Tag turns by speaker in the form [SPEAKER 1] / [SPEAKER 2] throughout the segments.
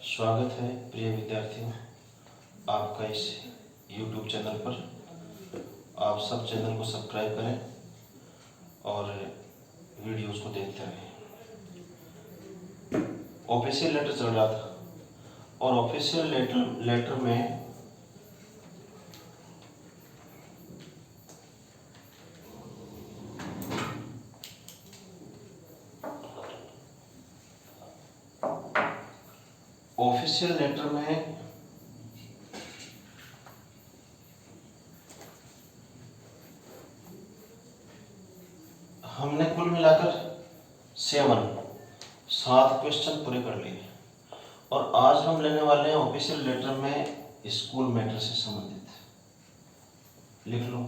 [SPEAKER 1] स्वागत है प्रिय विद्यार्थियों, आपका इस YouTube चैनल पर। आप सब चैनल को सब्सक्राइब करें और वीडियोस को देखते रहें। ऑफिशियल लेटर चल रहा था और ऑफिशियल लेटर में हमने कुल मिलाकर 7 क्वेश्चन पूरे कर लिए और आज हम लेने वाले हैं ऑफिशियल लेटर में स्कूल मैटर से संबंधित। लिख लो।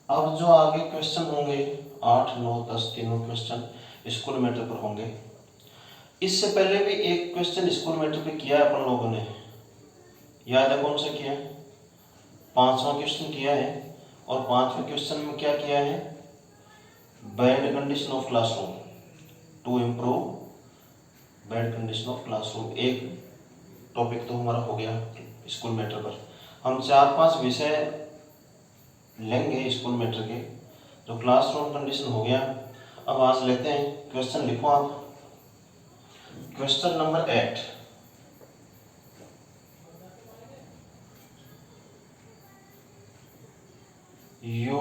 [SPEAKER 1] अब जो आगे क्वेश्चन होंगे 8, 9, 10 तीनों क्वेश्चन स्कूल मैटर पर होंगे। इससे पहले भी एक क्वेश्चन स्कूल मैटर पे किया है अपन लोगों ने, याद है कौन सा किया है? 5वां क्वेश्चन किया है और 5वें क्वेश्चन में क्या किया है? Bad condition of classroom to improve bad condition of classroom. एक टॉपिक तो हमारा हो गया स्कूल मैटर पर। हम 4-5 विषय लेंगे स्कूल मैटर के, जो क्लासरूम कंडीशन हो गया। अब आज लेते हैं क्वेश्चन। लिखो आप। Question number 8, you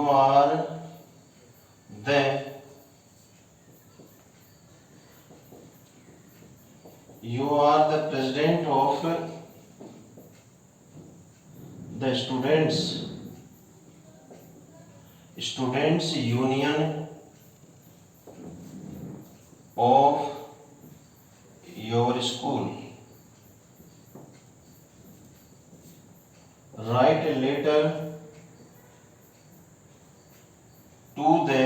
[SPEAKER 1] are the president of the students union of your school. Write a letter to the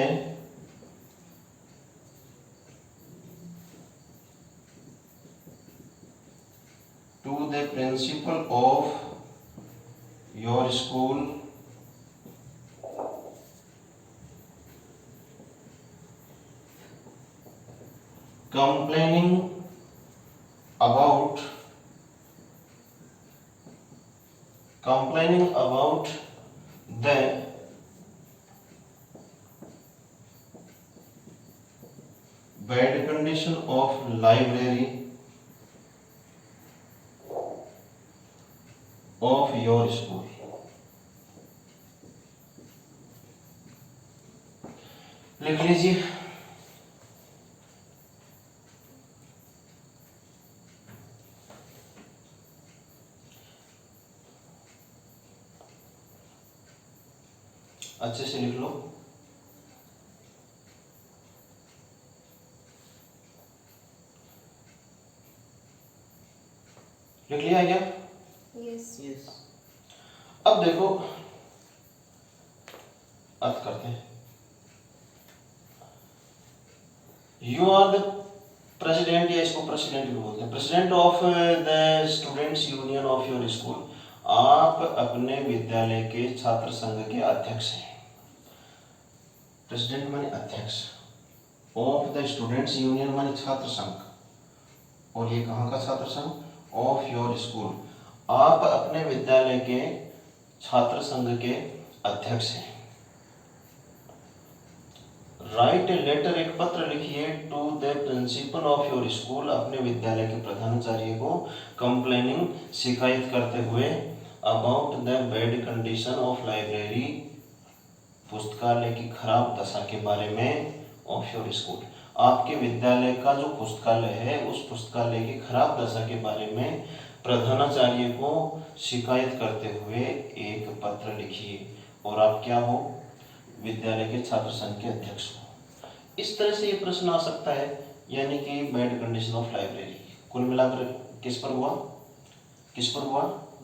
[SPEAKER 1] principal of your school complaining about the bad condition of library of your school. लिख लीजिए। अच्छे से लिख लो। लिख लिया है क्या? Yes. अब देखो, अर्थ करते हैं। यू आर द प्रेसिडेंट, या इसको प्रेसिडेंट भी बोलते हैं, president of the students union of your school. आप अपने विद्यालय के छात्र संघ के अध्यक्ष हैं। प्रेसिडेंट माने अध्यक्ष, ऑफ द स्टूडेंट्स यूनियन माने छात्र संघ, और ये कहाँ का छात्र संघ? Of your school. आप अपने विद्यालय के छात्र संघ के अध्यक्ष हैं। राइट ए लेटर, एक पत्र लिखिए, to the principal of your school, अपने विद्यालय के प्रधानाचार्य को, कंप्लेनिंग, शिकायत करते हुए, about the bad condition of library, पुस्तकालय की खराब दशा के बारे में, ऑफ योर स्कूल, आपके विद्यालय का जो पुस्तकालय है उस पुस्तकालय की खराब दशा के बारे में प्रधानाचार्य को शिकायत करते हुए एक पत्र लिखिए। और आप क्या हो? विद्यालय के छात्र संघ के अध्यक्ष हो। इस तरह से ये प्रश्न आ सकता है, यानी कि बैड कंडीशन ऑफ लाइब्रेरी। कुल मिलाकर किस पर हुआ?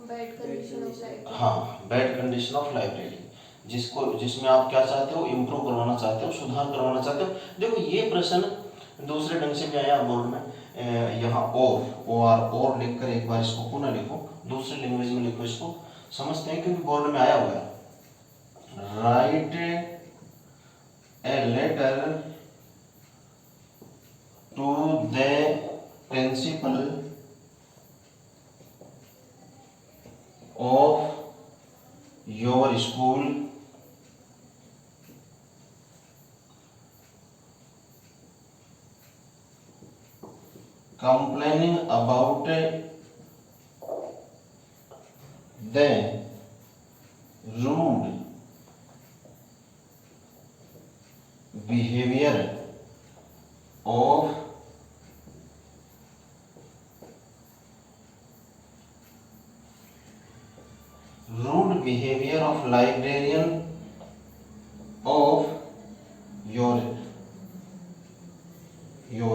[SPEAKER 1] Bad condition of library. हाँ, बैड कंडीशन ऑफ लाइब्रेरी, जिसमें आप क्या चाहते हो? इम्प्रूव करवाना चाहते हो, सुधार करवाना चाहते हो। देखो, ये प्रश्न दूसरे ढंग से भी आया बोर्ड में। यहाँ और लिखकर एक बार इसको पुनः लिखो, दूसरे लैंग्वेज में लिखो, इसको समझते हैं क्योंकि बोर्ड में आया हुआ है। Write a letter to the principal of your school complaining about the rude behavior of librarian of your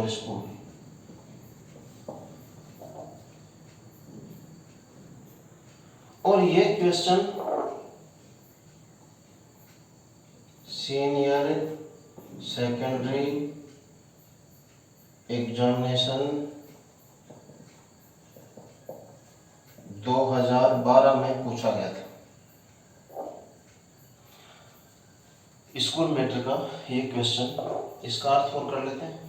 [SPEAKER 1] school. और ये क्वेश्चन सीनियर सेकेंडरी एग्जामिनेशन 2012 में पूछा गया था। स्कूल मैटर का ये क्वेश्चन, इसका अर्थ और कर लेते हैं।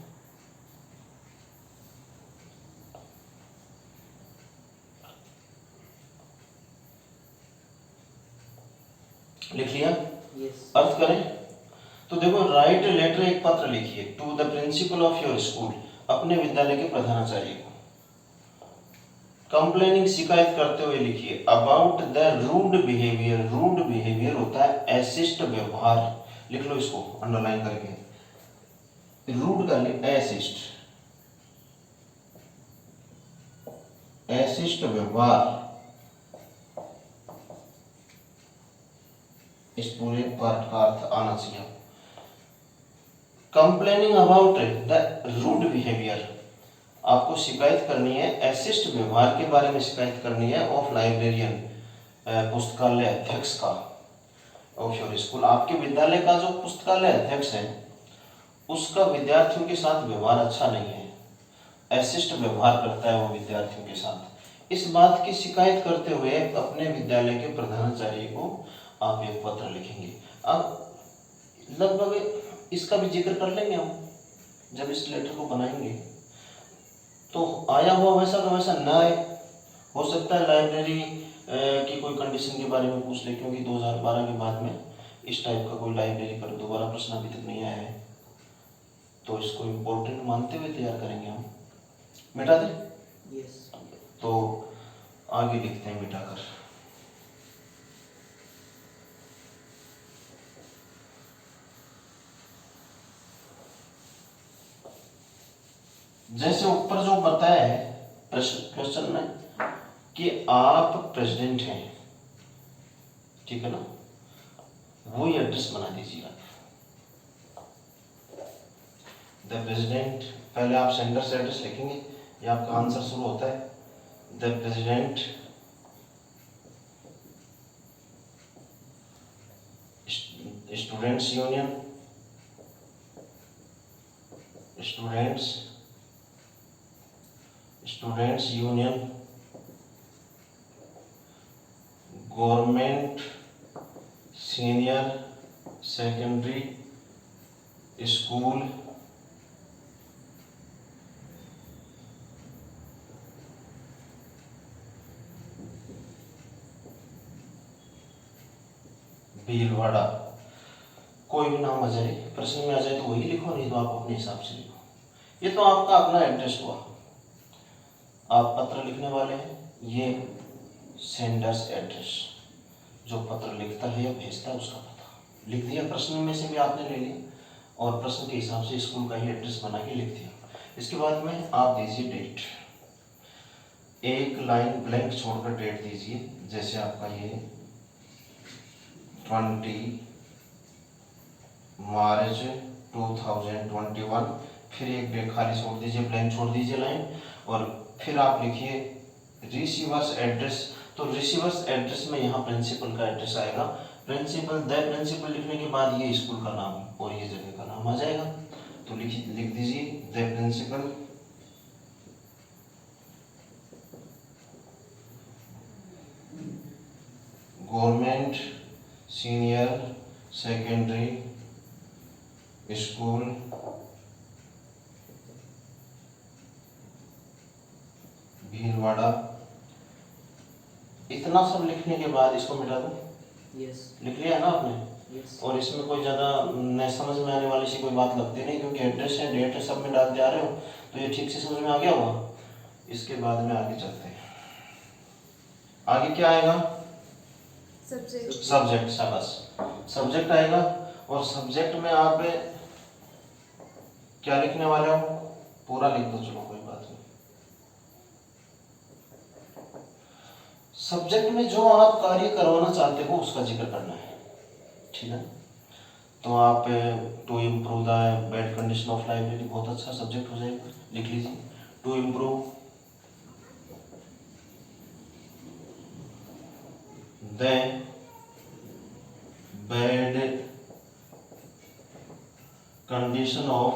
[SPEAKER 1] लिख लिया? अर्थ करें तो देखो, राइट लेटर, एक पत्र लिखिए to the principal of your school, अपने विद्यालय के प्रधानाचार्य को। कंप्लेनिंग, शिकायत करते हुए लिखिए about the rude behaviour. Rude behaviour होता है अशिष्ट व्यवहार, लिख लो इसको अंडरलाइन करके। रूड का अशिष्ट, अशिष्ट व्यवहार, इस पूरे पार्ट का अर्थ आना चाहिए। Complaining about the rude behaviour, आपको शिकायत करनी है अशिष्ट व्यवहार के बारे में शिकायत करनी है ऑफ लाइब्रेरियन, पुस्तकालय अध्यक्ष का, ऑफ योर स्कूल, आपके विद्यालय का जो पुस्तकालय अध्यक्ष है उसका विद्यार्थियों के साथ व्यवहार अच्छा नहीं है, अशिष्ट व्यवहार करता है वो विद्यार्थियों के साथ। इस बात की शिकायत करते हुए अपने विद्यालय के प्रधानाचार्य को आप एक पत्र लिखेंगे। अब लगभग इसका भी जिक्र कर लेंगे हम जब इस लेटर को बनाएंगे, तो आया हुआ वैसा का वैसा ना आए। हो सकता है लाइब्रेरी की कोई कंडीशन के बारे में पूछ ले, क्योंकि 2012 के बाद में इस टाइप का कोई लाइब्रेरी पर दोबारा प्रश्न अभी तक नहीं आया है, तो इसको इम्पोर्टेंट मानते हुए तैयार करेंगे हम। मिटा दें? यस। तो आगे लिखते हैं मिटाकर। जैसे ऊपर जो बताया है क्वेश्चन में कि आप प्रेसिडेंट हैं, ठीक है ना, वो एड्रेस बना दीजिए आप। द प्रेसिडेंट, पहले आप सेंडर से एड्रेस लिखेंगे, ये आपका आंसर शुरू होता है the president students union, students union government senior secondary school Bhilwara. कोई भी नाम आ जाए, प्रश्न में आ जाए तो वही लिखो, नहीं तो आप अपने हिसाब से लिखो। ये तो आपका अपना एड्रेस हुआ, आप पत्र लिखने वाले हैं, ये सेंडर्स एड्रेस, जो पत्र लिखता है या भेजता है उसका पता लिख दिया। प्रश्न में से भी आपने ले लिया और प्रश्न के हिसाब से स्कूल का ही एड्रेस बना के लिख दिया। इसके बाद में आप दीजिए डेट, एक लाइन ब्लैंक छोड़कर डेट दीजिए। जैसे आपका ये 20 मार्च 2021, फिर एक डेट खाली छोड़ दीजिए, ब्लैंक छोड़ दीजिए लाइन, और फिर आप लिखिए रिसीवर्स एड्रेस। तो रिसीवर्स एड्रेस में यहाँ प्रिंसिपल का एड्रेस आएगा, प्रिंसिपल द प्रिंसिपल लिखने के बाद ये स्कूल का नाम और ये जगह का नाम आ जाएगा। तो लिख दीजिए the principal government senior secondary school Bhilwara. इतना सब लिखने के बाद इसको मिटा दूं?
[SPEAKER 2] यस।
[SPEAKER 1] लिख लिया है ना आपने?
[SPEAKER 2] यस।
[SPEAKER 1] और इसमें कोई ज़्यादा न समझ में आने वाली सी कोई बात लगती नहीं, क्योंकि एड्रेस है, डेट है, सब में डाल जा रहे हो, तो ये ठीक से समझ में आ गया होगा। इसके बाद में आगे चलते हैं। आगे क्या आएगा? सब्जेक्ट। शाबाश, सब्जेक्ट आएगा। और सब्जेक्ट में आप क्या लिखने वाले हो? पूरा लिख दो, चलो कोई बात नहीं। सब्जेक्ट में जो आप कार्य करवाना चाहते हो उसका जिक्र करना है, ठीक है। तो आप to improve the bad condition of library, बहुत अच्छा सब्जेक्ट हो जाएगा, लिख लीजिए। To improve the bad condition of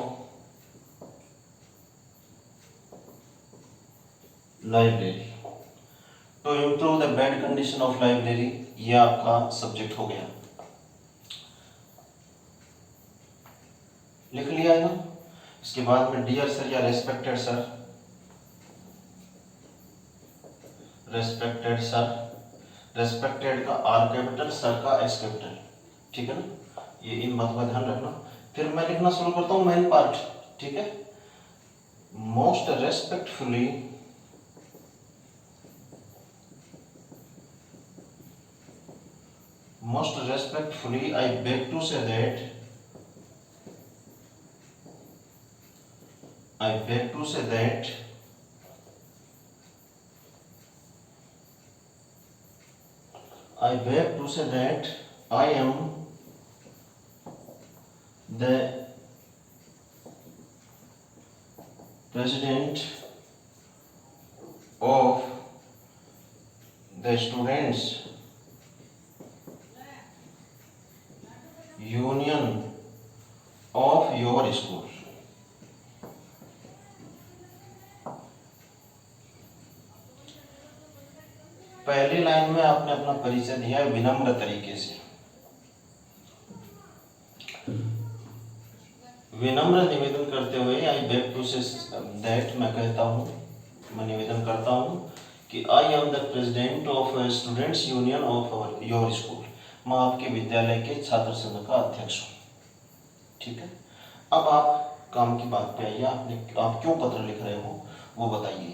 [SPEAKER 1] library. To improve the bad condition of library, ये आपका सब्जेक्ट हो गया। लिख लिया है ना? इसके बाद में डियर सर या respected sir, respected sir, respected का आर कैपिटल, सर का एस कैपिटल, ठीक है ना। ये इन बातों का ध्यान रखना। फिर मैं लिखना शुरू करता हूँ मेन पार्ट, ठीक है। Most respectfully I beg to say that I beg to say that I am the president of the students union of your school। पहली लाइन में आपने अपना परिचय दिया है विनम्र तरीके से। विनम्र निवेदन करते हुए I beg to say that, मैं कहता हूँ, मैं निवेदन करता हूँ कि I am the president of students union of your school, मैं आपके विद्यालय के छात्र संघ का अध्यक्ष हूँ, ठीक है। अब आप काम की बात पे आइए, आप क्यों पत्र लिख रहे हो वो बताइए।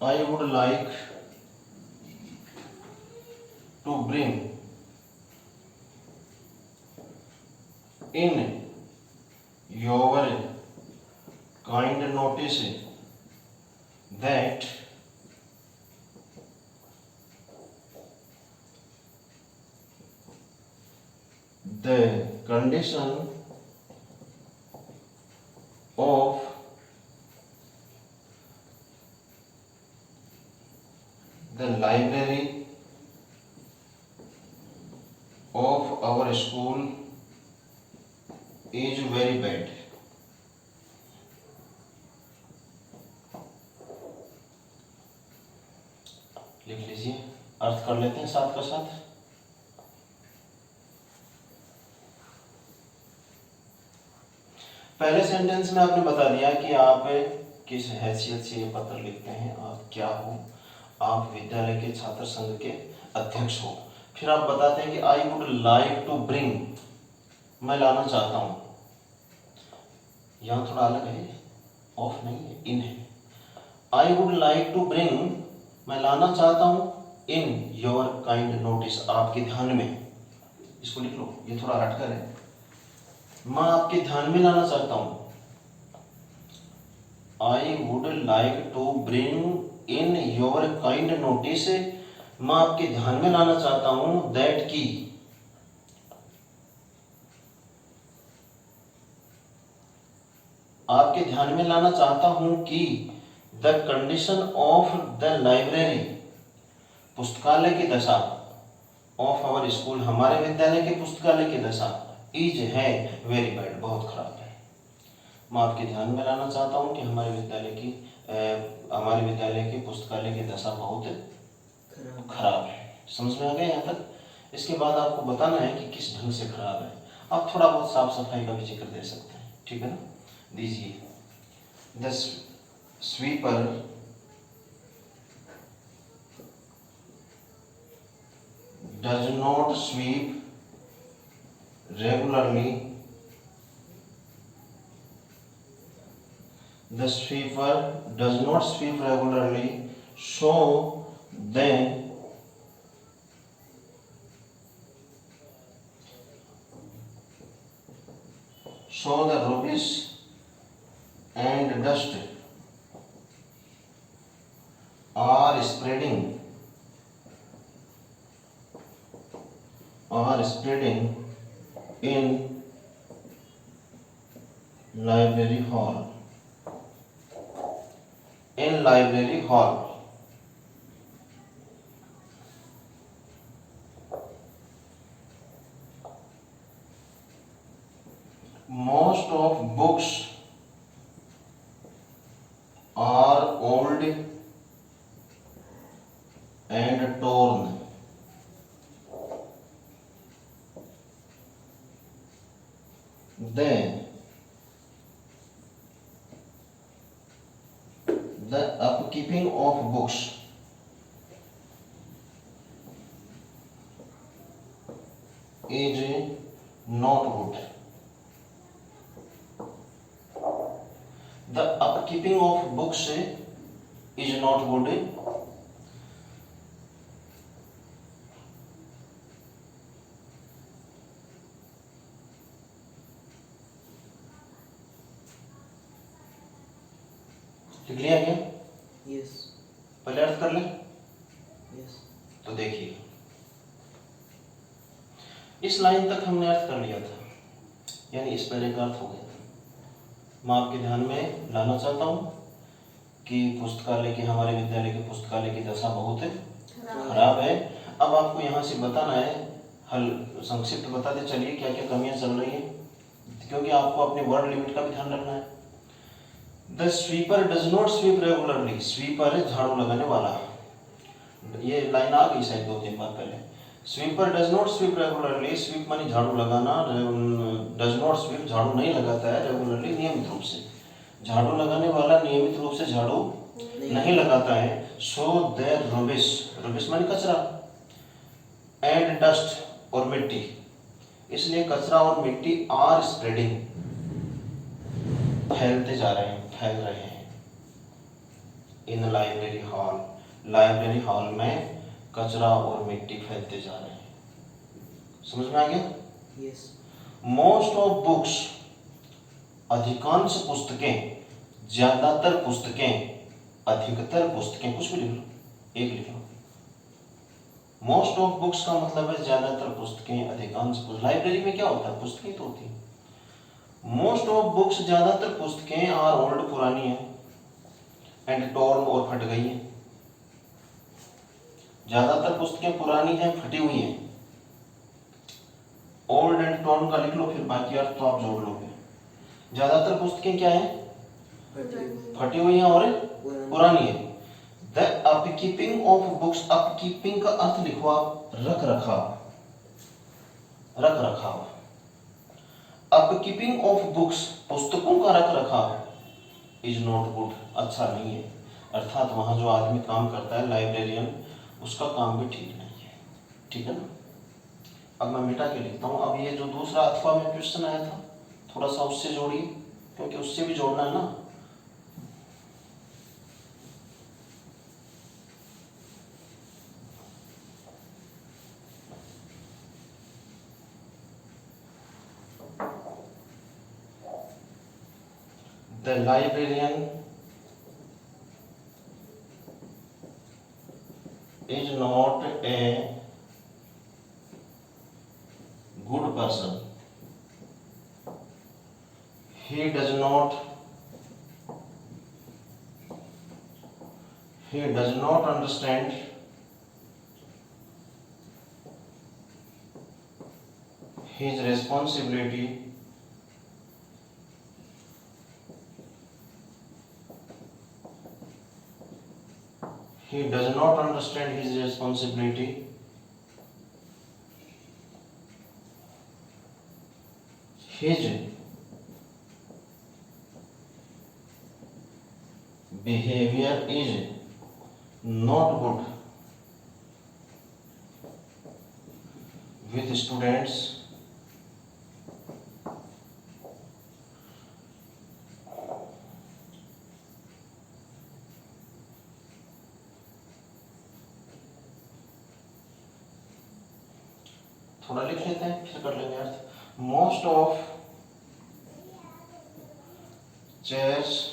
[SPEAKER 1] I would like to bring in your kind notice that the condition of the library of our school is very bad। लिख लीजिए, अर्थ कर लेते हैं साथ का साथ। पहले सेंटेंस में आपने बता दिया कि आप किस हैसियत से ये पत्र लिखते हैं, आप क्या हो, आप विद्यालय के छात्र संघ के अध्यक्ष हो। फिर आप बताते हैं कि I would like to bring, मैं लाना चाहता हूं, यहां थोड़ा अलग है, ऑफ नहीं है, इन है। I would like to bring, मैं लाना चाहता हूं, इन योर काइंड नोटिस, आपके ध्यान में, इसको लिख लो, ये थोड़ा हटकर है, मैं आपके ध्यान में लाना चाहता हूं। I would like to bring in your kind notice, मैं आपके ध्यान में लाना चाहता हूं दैट की, आपके ध्यान में लाना चाहता हूं कि the condition of the library, पुस्तकालय की दशा, ऑफ आवर स्कूल, हमारे विद्यालय के पुस्तकालय की दशा, इज है वेरी बैड, बहुत खराब है। मैं आपके ध्यान में लाना चाहता हूं कि हमारे विद्यालय की पुस्तकालय की दशा बहुत खराब है। समझ में आ गया यहाँ तक? इसके बाद आपको बताना है कि किस ढंग से खराब है। आप थोड़ा बहुत साफ सफाई का भी जिक्र दे सकते हैं। ठीक है ना, दीजिए। The sweeper does not sweep regularly, the sweeper does not sweep regularly, so then the rubbish and dust are spreading in library hall. Most of books are old and torn. Then the upkeeping of books is not good. The upkeeping of books is not good. लिख लिया क्या?
[SPEAKER 2] Yes.
[SPEAKER 1] पहले अर्थ कर ले।
[SPEAKER 2] Yes.
[SPEAKER 1] तो देखिए, इस line तक हमने अर्थ कर लिया था, यानी इस पहले का अर्थ हो गया था। मैं आपके ध्यान में लाना चाहता हूँ कि पुस्तकालय की, हमारे विद्यालय के पुस्तकालय की दशा बहुत खराब है। अब आपको यहाँ से बताना है, हल संक्षिप्त बताते चलिए क्या क्या कमियां चल रही हैं, क्योंकि आपको अपने वर्ड लिमिट का भी ध्यान रखना है। The sweeper does not sweep regularly, sweeper है झाड़ू लगाने वाला, ये लाइन आ गई शायद 2-3 बार पहले। Sweeper does not sweep regularly, sweep मानी झाड़ू लगाना, डज नॉट स्वीप झाड़ू नहीं लगाता है, रेगुलरली नियमित रूप से, झाड़ू लगाने वाला नियमित रूप से झाड़ू नहीं लगाता है। सो देयर रबिश, रबिश मानी कचरा, एंड डस्ट और मिट्टी, इसलिए कचरा और मिट्टी आर स्प्रेडिंग, फैलते जा रहे हैं, फैल रहे हैं। इन लाइब्रेरी हॉल, लाइब्रेरी हॉल में कचरा और मिट्टी फैलते जा रहे हैं। समझ में आ गया?
[SPEAKER 2] यस।
[SPEAKER 1] मोस्ट ऑफ बुक्स, अधिकांश पुस्तकें, ज्यादातर पुस्तकें, अधिकतर पुस्तकें, कुछ भी लिख लो, एक लिख लो। मोस्ट ऑफ बुक्स का मतलब है ज्यादातर पुस्तकें, अधिकांश पुस्तकें। लाइब्रेरी में क्या होता है? पुस्तकें तो होती है। मोस्ट ऑफ बुक्स, ज्यादातर पुस्तकें, आर ओल्ड, पुरानी है, एंड टॉर्न और फट गई है। ज्यादातर पुस्तकें पुरानी हैं, फटी हुई हैं। ओल्ड एंड टॉर्न का लिख लो, फिर बाकी अर्थ तो आप जोड़ लोगे। ज्यादातर पुस्तकें क्या है? फटी हुई हैं और पुरानी है। The upkeeping of books, upkeeping का अर्थ लिखो आप रख रखाव, रख रखाव। अपकीपिंग ऑफ बुक्स, पुस्तकों का रख रखाव, इज नॉट गुड, अच्छा नहीं है। अर्थात वहां जो आदमी काम करता है, लाइब्रेरियन, उसका काम भी ठीक नहीं है। ठीक है ना? अब मैं मिटा के लिखता हूं। अब ये जो दूसरा अथवा में क्वेश्चन आया था, थोड़ा सा उससे जोड़िए, क्योंकि उससे भी जोड़ना है ना। The librarian is not a good person. He does not understand his responsibility He does not understand his responsibility. His behaviour is not good with students थोड़ा लिख लेते हैं फिर कर लेंगे अर्थ। Most of chairs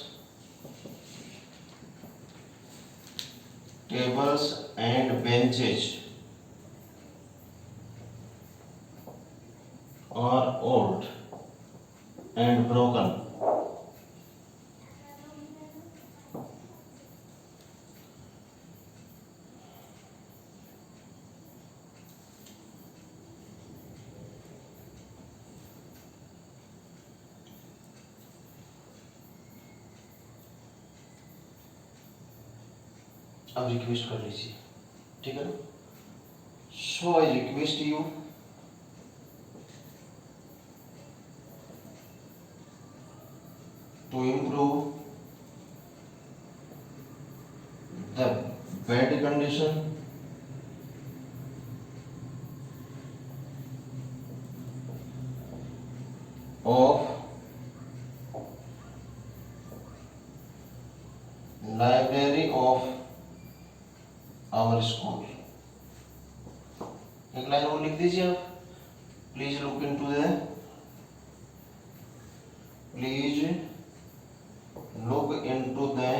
[SPEAKER 1] tables and benches are old and broken. अब request कर लीजिए, ठीक है ना। So I request you to improve the bed condition of library of our school। एक लाइन और लिख दीजिए आप, please look into the please look into the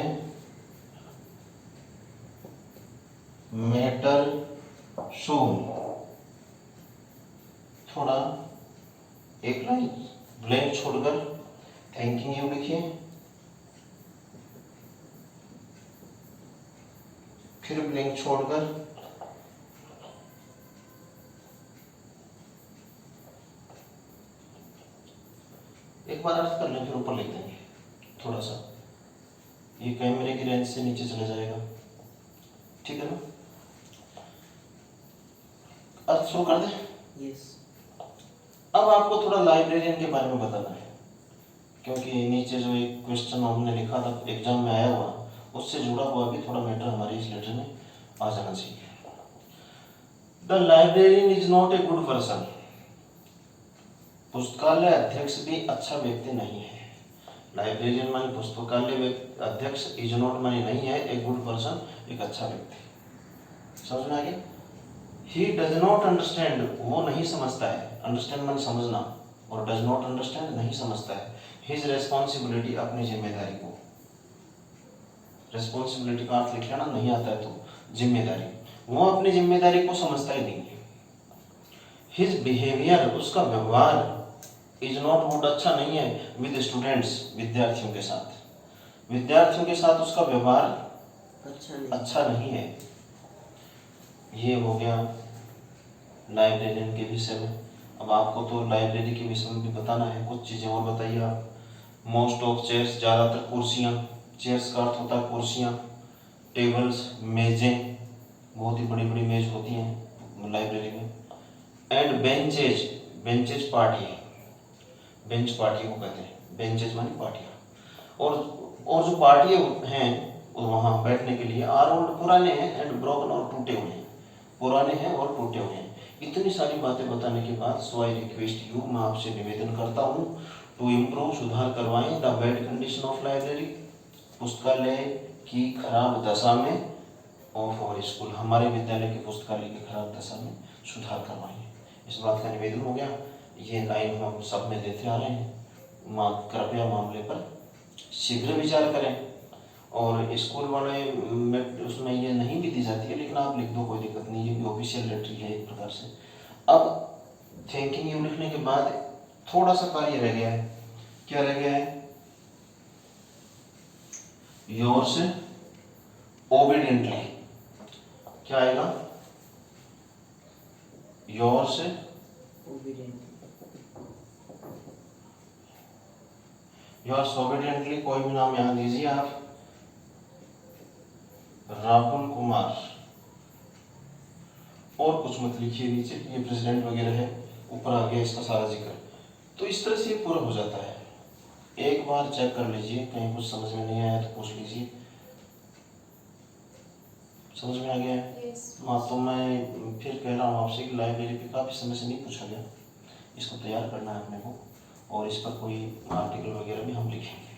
[SPEAKER 1] matter soon। थोड़ा एक लाइन ब्लैंक छोड़कर थैंकिंग यू लिखिए, फिर ब्लैंक छोड़कर एक बार अर्थ कर लें, फिर ऊपर लिख देंगे थोड़ा सा, ये कैमरे की रेंज से नीचे चला जाएगा, ठीक है ना। अर्थ शुरू कर दें।
[SPEAKER 2] यस।
[SPEAKER 1] अब आपको थोड़ा लाइब्रेरियन के बारे में बताना है, क्योंकि नीचे जो एक क्वेश्चन हमने लिखा था एग्जाम में आया हुआ, उससे जुड़ा हुआ भी थोड़ा मैटर हमारे इस लेटर में आ जाना चाहिए। The librarian is not a good person. पुस्तकालय अध्यक्ष भी अच्छा व्यक्ति नहीं है। लाइब्रेरियन मानी पुस्तकालय अध्यक्ष, इज नॉट मानी नहीं है, एक गुड पर्सन एक अच्छा व्यक्ति। समझ में आ गया। ही डज नॉट अंडरस्टैंड, वो नहीं समझता है, अंडरस्टैंड मानी समझना, और डज नॉट अंडरस्टैंड नहीं समझता है। हिज रेस्पॉन्सिबिलिटी, अपनी जिम्मेदारी को, रेस्पॉन्सिबिलिटी का अर्थ लिख लेना, नहीं आता है तो जिम्मेदारी, वो अपनी जिम्मेदारी को समझता ही नहीं है। हिज बिहेवियर, उसका व्यवहार, इज नॉट गुड, अच्छा नहीं है, विद स्टूडेंट्स, विद्यार्थियों के साथ, विद्यार्थियों के साथ उसका व्यवहार अच्छा नहीं है। ये हो गया लाइब्रेरियन के विषय में। अब आपको तो लाइब्रेरी के विषय में भी बताना है, कुछ चीज़ें और बताइए आप। मोस्ट ऑफ चेयर्स, ज़्यादातर कुर्सियाँ, चेयर्स का अर्थ होता है कुर्सियाँ, टेबल्स, मेजें, बहुत ही बड़ी बड़ी मेज होती हैं लाइब्रेरी में, and benches, benches party, bench party को कहते हैं, बेंचेज मानी पार्टियाँ, और जो पार्टी हैं वहाँ बैठने के लिए, आर ओल्ड, पुराने हैं, एंड ब्रोकन, और टूटे हुए हैं, पुराने हैं और टूटे हुए हैं। इतनी सारी बातें बताने के बाद सो आई रिक्वेस्ट यू, मैं आपसे निवेदन करता हूँ, टू इम्प्रूव, सुधार करवाएं, the bad condition of library, पुस्तकालय की खराब दशा में, ऑफ आवर स्कूल, हमारे विद्यालय के पुस्तकालय की खराब दशा में सुधार करवाएं। इस बात का निवेदन हो गया। ये लाइन हम सब में देते आ रहे हैं। कृपया मामले पर शीघ्र विचार करें, और स्कूल वाले में उसमें ये नहीं भी दी जाती है, लेकिन आप लिख दो, कोई दिक्कत नहीं, ये भी ऑफिशियल लेटर है एक प्रकार से। अब थैंकिंग यू लिखने के बाद थोड़ा सा कार्य रह गया है। क्या रह गया है? योर्स ओबीडियंटली, क्या आएगा? योर्स ओबीडियंटली, कोई भी नाम यहां दीजिए आप, राहुल कुमार, और कुछ मत लिखिए नीचे, ये प्रेसिडेंट वगैरह है, ऊपर आ गया इसका सारा जिक्र। तो इस तरह से ये पूरा हो जाता है। एक बार चेक कर लीजिए, कहीं कुछ समझ में नहीं आया तो पूछ लीजिए, समझ में आ गया है?
[SPEAKER 3] यस।
[SPEAKER 1] हाँ, तो मैं फिर कह रहा हूँ आपसे कि लाइब्रेरी पे काफ़ी समय से नहीं पूछा गया, इसको तैयार करना है अपने को, और इस पर कोई आर्टिकल वगैरह भी हम लिखेंगे।